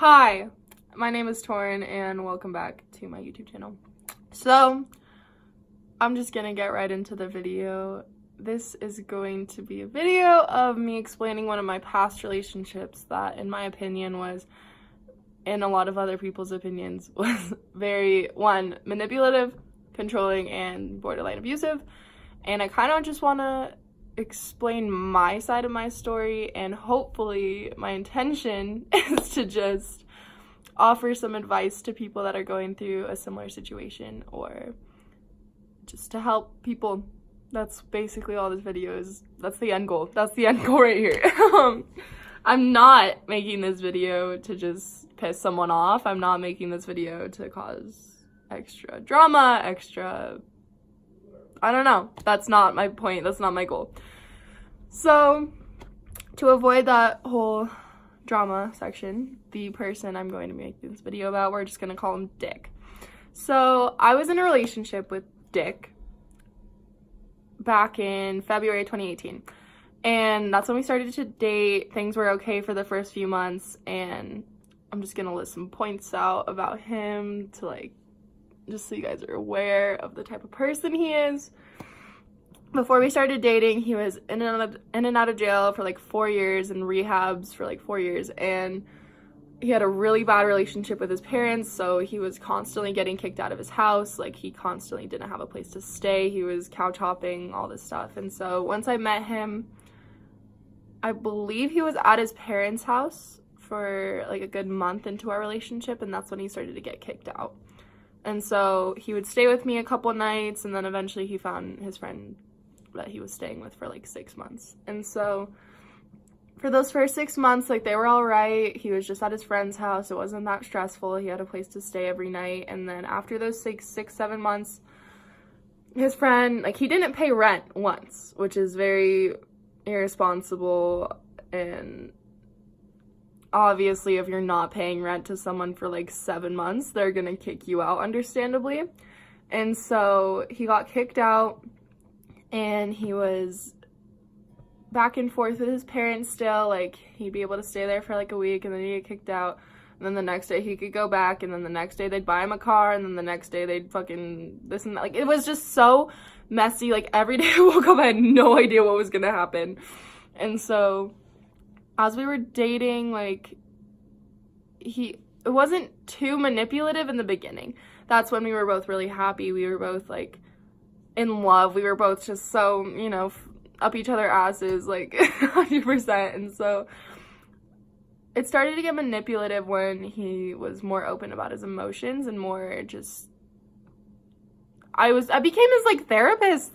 Hi, my name is Torin and welcome back to my YouTube channel. So, I'm just gonna get right into the video. This is going to be a video of me explaining one of my past relationships that, in my opinion, was, in a lot of other people's opinions, was very, one, manipulative, controlling, and borderline abusive. And I kind of just want to explain my side of my story, and hopefully my intention is to just offer some advice to people that are going through a similar situation, or just to help people. That's basically all this video is. That's the end goal. That's the end goal right here. I'm not making this video to just piss someone off. I'm not making this video to cause extra drama, I don't know. That's not my point. That's not my goal. So, to avoid that whole drama section, the person I'm going to make this video about, we're just going to call him Dick. So, I was in a relationship with Dick back in February 2018. And that's when we started to date. Things were okay for the first few months. And I'm just going to list some points out about him to, just so you guys are aware of the type of person he is. Before we started dating, he was in and out of jail for 4 years and rehabs for 4 years, and he had a really bad relationship with his parents, so he was constantly getting kicked out of his house. He constantly didn't have a place to stay. He was couch hopping, all this stuff. And so once I met him, I believe he was at his parents' house for a good month into our relationship, and that's when he started to get kicked out. And so he would stay with me a couple nights, and then eventually he found his friend that he was staying with for 6 months. And so for those first 6 months, they were all right. He was just at his friend's house. It wasn't that stressful. He had a place to stay every night. And then after those 7 months, his friend, he didn't pay rent once, which is very irresponsible. And obviously, if you're not paying rent to someone for 7 months, they're gonna kick you out, understandably. And so he got kicked out, and he was back and forth with his parents still. He'd be able to stay there for a week, and then he'd get kicked out. And then the next day he could go back, and then the next day they'd buy him a car, and then the next day they'd fucking this and that. It was just so messy. Every day I woke up, I had no idea what was gonna happen. And so as we were dating, it wasn't too manipulative in the beginning. That's when we were both really happy. We were both, in love. We were both just so, up each other's asses, 100%. And so it started to get manipulative when he was more open about his emotions and more just, I became his, therapist,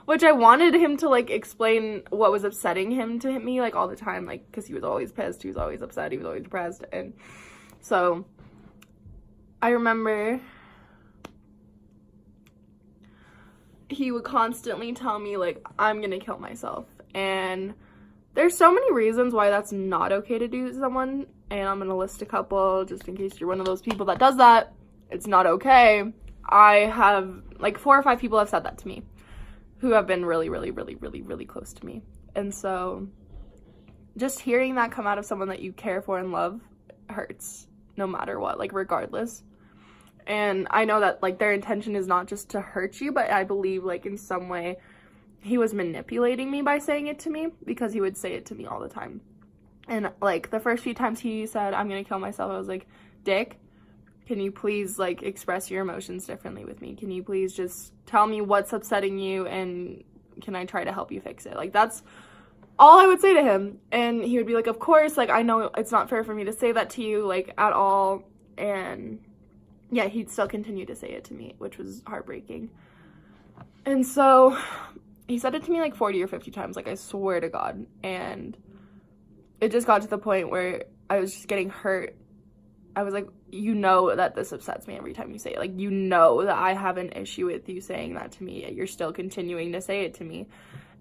which I wanted him to, explain what was upsetting him to me, all the time, because he was always pissed, he was always upset, he was always depressed. And so I remember he would constantly tell me, I'm gonna kill myself. And there's so many reasons why that's not okay to do to someone, and I'm gonna list a couple just in case you're one of those people that does that. It's not okay. I have, 4 or 5 people have said that to me, who have been really, really, really, really, really close to me. And so just hearing that come out of someone that you care for and love hurts, no matter what, regardless. And I know that, their intention is not just to hurt you, but I believe, in some way, he was manipulating me by saying it to me, because he would say it to me all the time. And, the first few times he said, I'm gonna kill myself, I was like, Dick, can you please, express your emotions differently with me? Can you please just tell me what's upsetting you, and can I try to help you fix it? That's all I would say to him. And he would be like, of course, I know it's not fair for me to say that to you, at all. And yeah, he'd still continue to say it to me, which was heartbreaking. And so he said it to me 40 or 50 times, I swear to God. And it just got to the point where I was just getting hurt. I was like, you know that this upsets me every time you say it. You know that I have an issue with you saying that to me, yet you're still continuing to say it to me.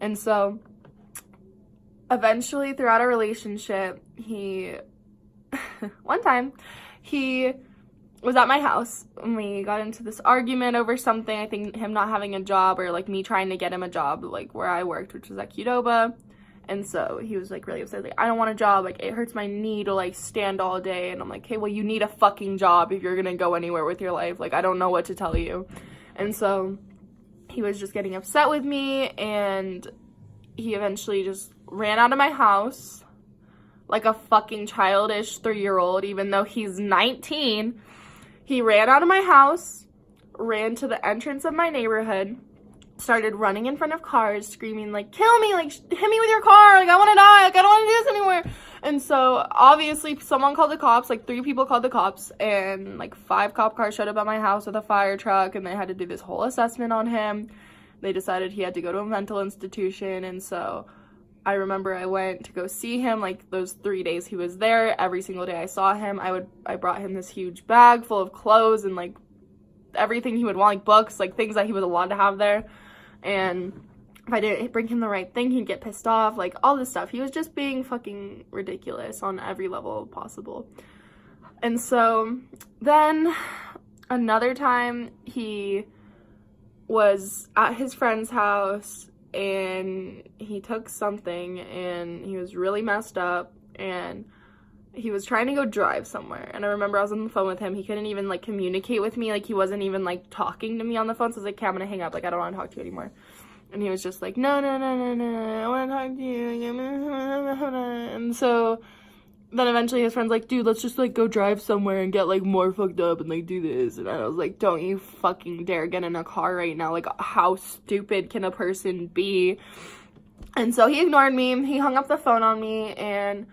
And so eventually, throughout our relationship, one time, he was at my house, and we got into this argument over something. I think him not having a job, or me trying to get him a job where I worked, which was at Qdoba. And so he was like really upset, like, I don't want a job, like it hurts my knee to like stand all day. And I'm like, hey, well, you need a fucking job if you're gonna go anywhere with your life. Like, I don't know what to tell you. And so he was just getting upset with me, and he eventually just ran out of my house like a fucking childish 3-year-old, even though he's 19. He ran out of my house, ran to the entrance of my neighborhood, started running in front of cars, screaming, like, kill me, like, hit me with your car, like, I want to die, like, I don't want to do this anymore. And so, obviously, someone called the cops, like, 3 people called the cops, and, like, 5 cop cars showed up at my house with a fire truck, and they had to do this whole assessment on him. They decided he had to go to a mental institution, and so I remember I went to go see him, like, those 3 days he was there. Every single day I saw him, I brought him this huge bag full of clothes and, like, everything he would want, like, books, like, things that he was allowed to have there. And if I didn't bring him the right thing, he'd get pissed off, like, all this stuff. He was just being fucking ridiculous on every level possible. And so then another time he was at his friend's house, and he took something, and he was really messed up, and he was trying to go drive somewhere. And I remember I was on the phone with him. He couldn't even, like, communicate with me. Like, he wasn't even, like, talking to me on the phone. So I was like, okay, I'm gonna hang up. Like, I don't want to talk to you anymore. And he was just like, no, I want to talk to you. And so then eventually his friend's like, dude, let's just, like, go drive somewhere and get, like, more fucked up and, like, do this. And I was like, don't you fucking dare get in a car right now. Like, how stupid can a person be? And so he ignored me. He hung up the phone on me, and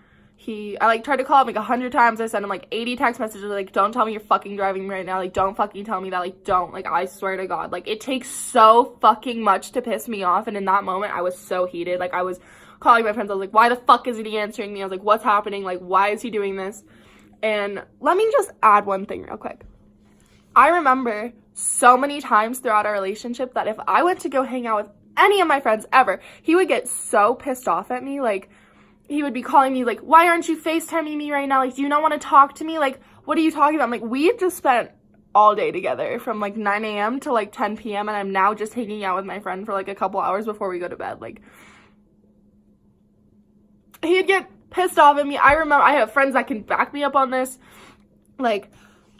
I, like, tried to call him, like, 100 times. I sent him, like, 80 text messages, like, don't tell me you're fucking driving me right now. Like, don't fucking tell me that. Like, don't. Like, I swear to God. Like, it takes so fucking much to piss me off. And in that moment, I was so heated. Like, I was calling my friends. I was like, why the fuck isn't he answering me? I was like, what's happening? Like, why is he doing this? And let me just add one thing real quick. I remember so many times throughout our relationship that if I went to go hang out with any of my friends ever, he would get so pissed off at me. Like, he would be calling me, like, why aren't you FaceTiming me right now? Like, do you not want to talk to me? Like, what are you talking about? I'm like, we just spent all day together from, like, 9 a.m. to, like, 10 p.m. And I'm now just hanging out with my friend for, like, a couple hours before we go to bed. Like, he'd get pissed off at me. I remember, I have friends that can back me up on this. Like,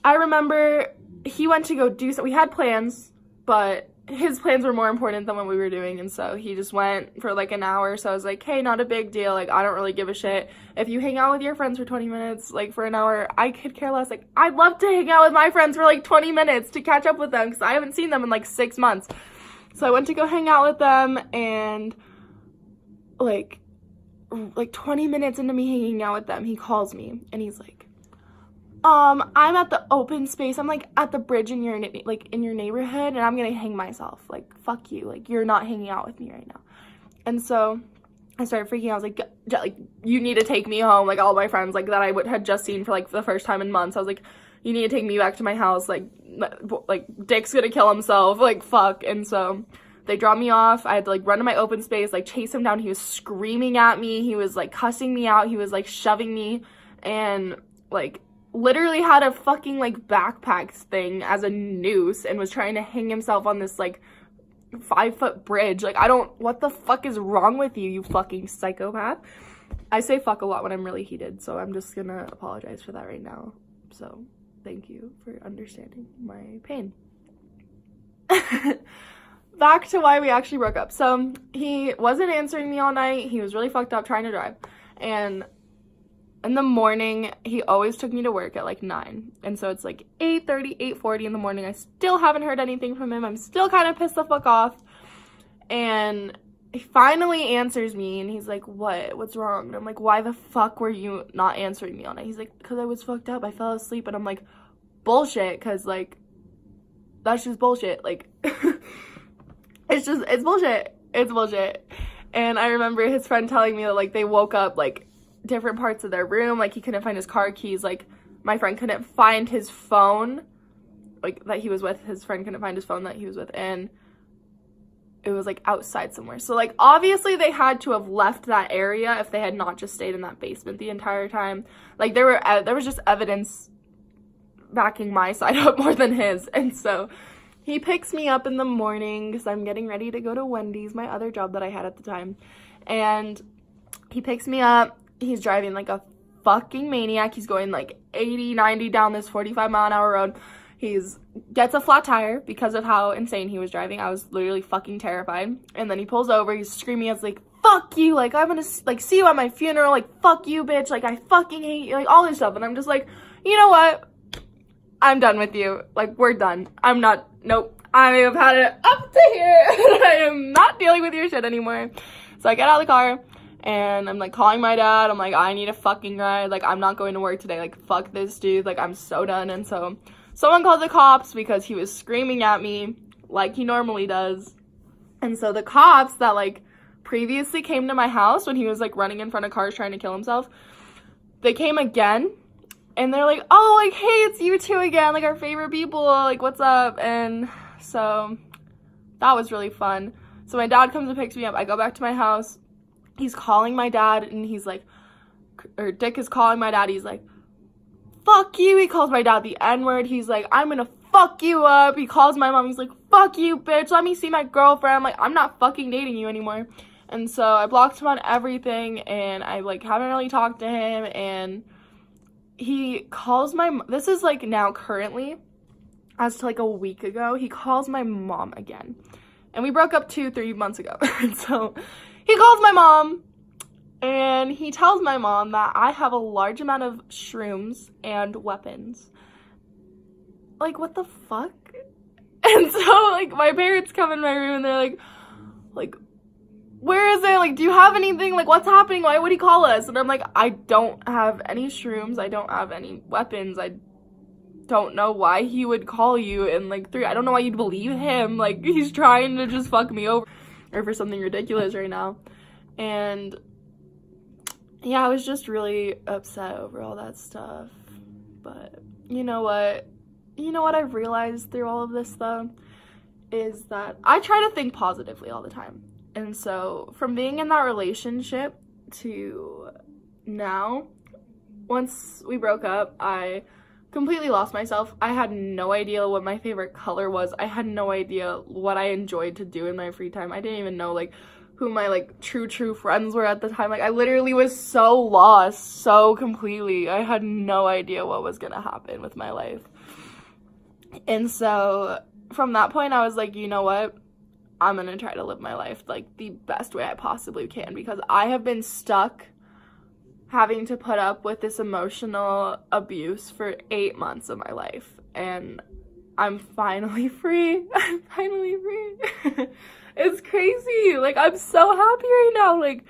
I remember he went to go do so. We had plans, but his plans were more important than what we were doing, and so he just went for like an hour. So I was like, hey, not a big deal, like, I don't really give a shit if you hang out with your friends for 20 minutes, like, for an hour. I could care less. Like, I'd love to hang out with my friends for like 20 minutes to catch up with them, because I haven't seen them in like 6 months. So I went to go hang out with them, and like 20 minutes into me hanging out with them, he calls me, and he's like, I'm at the open space. I'm, like, at the bridge in your neighborhood, and I'm gonna hang myself. Like, fuck you. Like, you're not hanging out with me right now. And so I started freaking out. I was like, you need to take me home. Like, all my friends, like, that I had just seen for, like, the first time in months. I was like, you need to take me back to my house. Like, Dick's gonna kill himself. Like, fuck. And so they dropped me off. I had to, like, run to my open space, like, chase him down. He was screaming at me. He was, like, cussing me out. He was, like, shoving me, and, like, literally had a fucking, like, backpack thing as a noose and was trying to hang himself on this, like, 5-foot bridge. Like, what the fuck is wrong with you, you fucking psychopath? I say fuck a lot when I'm really heated, so I'm just gonna apologize for that right now. So, thank you for understanding my pain. Back to why we actually broke up. So, he wasn't answering me all night. He was really fucked up trying to drive. And in the morning, he always took me to work at, like, 9. And so it's, like, 8:30, 8:40 in the morning. I still haven't heard anything from him. I'm still kind of pissed the fuck off. And he finally answers me, and he's like, what's wrong? And I'm like, why the fuck were you not answering me all night? He's like, because I was fucked up. I fell asleep. And I'm like, bullshit, because, like, that's just bullshit. Like, it's bullshit. It's bullshit. And I remember his friend telling me that, like, they woke up, like, different parts of their room. Like, he couldn't find his car keys. Like, my friend couldn't find his phone, like, that he was with. His friend couldn't find his phone that he was with. And it was, like, outside somewhere. So, like, obviously they had to have left that area if they had not just stayed in that basement the entire time. Like, there was just evidence backing my side up more than his. And so he picks me up in the morning because I'm getting ready to go to Wendy's, my other job that I had at the time. And He picks me up. He's driving like a fucking maniac. He's going like 80, 90 down this 45-mile-an-hour road. Gets a flat tire because of how insane he was driving. I was literally fucking terrified. And then he pulls over. He's screaming. I was like, fuck you. Like, I'm gonna, like, see you at my funeral. Like, fuck you, bitch. Like, I fucking hate you. Like, all this stuff. And I'm just like, you know what? I'm done with you. Like, we're done. Nope. I have had it up to here. I am not dealing with your shit anymore. So I get out of the car. And I'm, like, calling my dad. I'm like, I need a fucking ride. Like, I'm not going to work today. Like, fuck this dude. Like, I'm so done. And so someone called the cops because he was screaming at me like he normally does. And so the cops that, like, previously came to my house when he was, like, running in front of cars trying to kill himself, they came again. And they're like, oh, like, hey, it's you two again. Like, our favorite people. Like, what's up? And so that was really fun. So my dad comes and picks me up. I go back to my house. He's calling my dad, and he's like, or Dick is calling my dad. He's like, fuck you. He calls my dad the N-word. He's like, I'm gonna fuck you up. He calls my mom. He's like, fuck you, bitch. Let me see my girlfriend. I'm like, I'm not fucking dating you anymore. And so I blocked him on everything, and I, like, haven't really talked to him. And he calls this is, like, now currently, as to, like, a week ago, he calls my mom again. And we broke up 2-3 months ago. And so he calls my mom, and he tells my mom that I have a large amount of shrooms and weapons. Like, what the fuck? And so, like, my parents come in my room, and they're like, where is it? Like, do you have anything? Like, what's happening? Why would he call us? And I'm like, I don't have any shrooms. I don't have any weapons. I don't know why he would call you. And, like, I don't know why you'd believe him. Like, he's trying to just fuck me over or for something ridiculous right now. And yeah, I was just really upset over all that stuff. But you know what I've realized through all of this, though, is that I try to think positively all the time. And so from being in that relationship to now, once we broke up, I completely lost myself. I had no idea what my favorite color was. I had no idea what I enjoyed to do in my free time. I didn't even know, like, who my, like, true friends were at the time. Like, I literally was so lost, so completely. I had no idea what was gonna happen with my life. And so from that point, I was like, you know what? I'm gonna try to live my life, like, the best way I possibly can, because I have been stuck having to put up with this emotional abuse for 8 months of my life, and I'm finally free. I'm finally free. It's crazy. Like, I'm so happy right now. Like,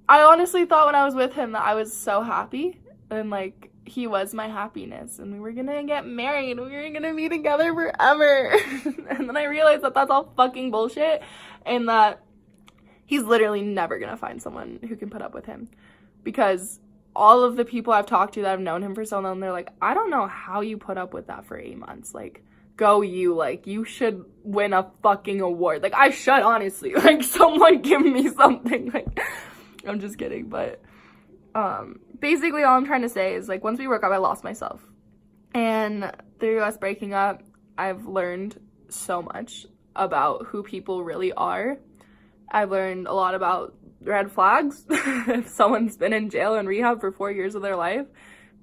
I honestly thought when I was with him that I was so happy, and, like, he was my happiness, and we were gonna get married, we were gonna be together forever. And then I realized that that's all fucking bullshit, and that he's literally never gonna find someone who can put up with him. Because all of the people I've talked to that have known him for so long, they're like, I don't know how you put up with that for 8 months. Like, go you. Like, you should win a fucking award. Like, I should, honestly. Like, someone give me something. Like, I'm just kidding. But basically all I'm trying to say is, like, once we broke up, I lost myself. And through us breaking up, I've learned so much about who people really are. I've learned a lot about red flags. If someone's been in jail and rehab for 4 years of their life,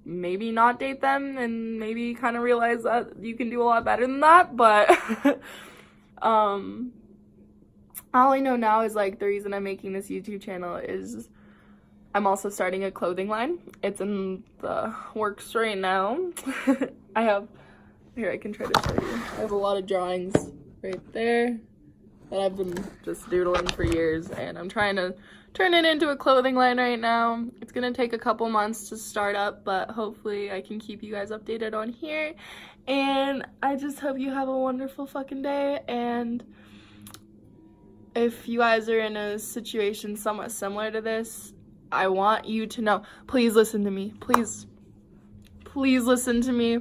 maybe not date them, and maybe kind of realize that you can do a lot better than that. But all I know now is, like, the reason I'm making this YouTube channel is I'm also starting a clothing line. It's in the works right now. Here, I can try to show you. I have a lot of drawings right there that I've been just doodling for years, and I'm trying to turn it into a clothing line right now. It's gonna take a couple months to start up, but hopefully I can keep you guys updated on here. And I just hope you have a wonderful fucking day, and if you guys are in a situation somewhat similar to this, I want you to know, please listen to me. Please listen to me.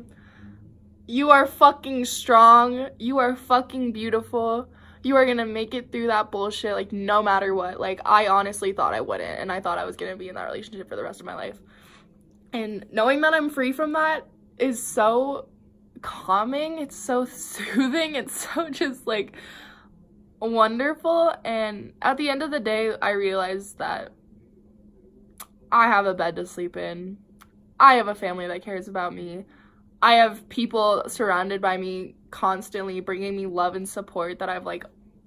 You are fucking strong. You are fucking beautiful. You are gonna make it through that bullshit, like, no matter what. Like, I honestly thought I wouldn't, and I thought I was gonna be in that relationship for the rest of my life. And knowing that I'm free from that is so calming. It's so soothing. It's so just, like, wonderful. And at the end of the day, I realized that I have a bed to sleep in. I have a family that cares about me. I have people surrounded by me constantly bringing me love and support that I've like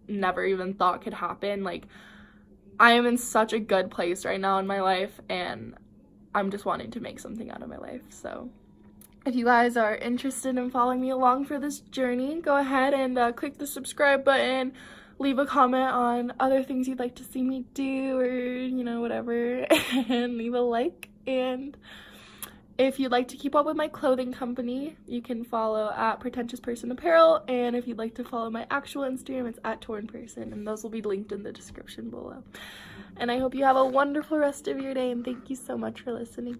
never even thought could happen. Like, I am in such a good place right now in my life, and I'm just wanting to make something out of my life. So if you guys are interested in following me along for this journey, go ahead and click the subscribe button, leave a comment on other things you'd like to see me do, or, you know, whatever, and leave a like. And if you'd like to keep up with my clothing company, you can follow at Pretentious Person Apparel, and if you'd like to follow my actual Instagram, it's at Torn Person, and those will be linked in the description below. And I hope you have a wonderful rest of your day, and thank you so much for listening.